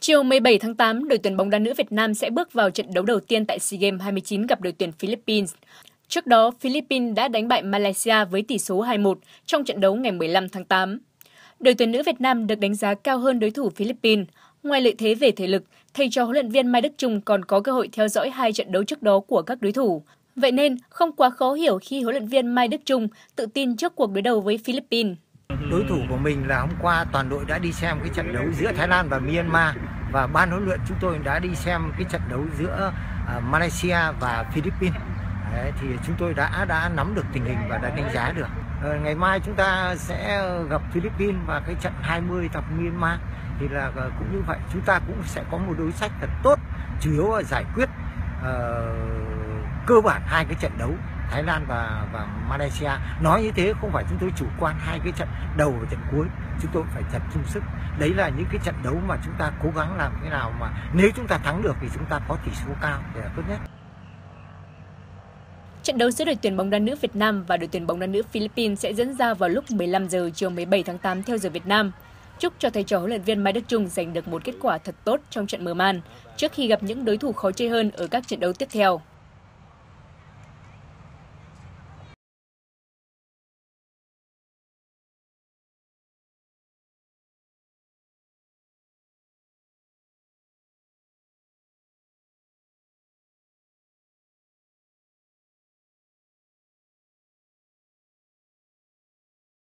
Chiều 17 tháng 8, đội tuyển bóng đá nữ Việt Nam sẽ bước vào trận đấu đầu tiên tại SEA Games 29 gặp đội tuyển Philippines. Trước đó, Philippines đã đánh bại Malaysia với tỷ số 2-1 trong trận đấu ngày 15 tháng 8. Đội tuyển nữ Việt Nam được đánh giá cao hơn đối thủ Philippines. Ngoài lợi thế về thể lực, thầy trò huấn luyện viên Mai Đức Chung còn có cơ hội theo dõi hai trận đấu trước đó của các đối thủ. Vậy nên, không quá khó hiểu khi huấn luyện viên Mai Đức Chung tự tin trước cuộc đối đầu với Philippines. Đối thủ của mình là hôm qua toàn đội đã đi xem cái trận đấu giữa Thái Lan và Myanmar, và ban huấn luyện chúng tôi đã đi xem cái trận đấu giữa Malaysia và Philippines. Đấy, thì chúng tôi đã nắm được tình hình và đã đánh giá được. Ngày mai chúng ta sẽ gặp Philippines và cái trận 20 gặp Myanmar, thì là cũng như vậy chúng ta cũng sẽ có một đối sách thật tốt, chủ yếu là giải quyết cơ bản hai cái trận đấu Thái Lan và Malaysia. Nói như thế không phải chúng tôi chủ quan hai cái trận đầu và trận cuối, chúng tôi phải thật chung sức. Đấy là những cái trận đấu mà chúng ta cố gắng làm thế nào mà nếu chúng ta thắng được thì chúng ta có tỷ số cao để là tốt nhất. Trận đấu giữa đội tuyển bóng đá nữ Việt Nam và đội tuyển bóng đá nữ Philippines sẽ diễn ra vào lúc 15 giờ chiều 17 tháng 8 theo giờ Việt Nam. Chúc cho thầy trò huấn luyện viên Mai Đức Chung giành được một kết quả thật tốt trong trận mở màn trước khi gặp những đối thủ khó chơi hơn ở các trận đấu tiếp theo.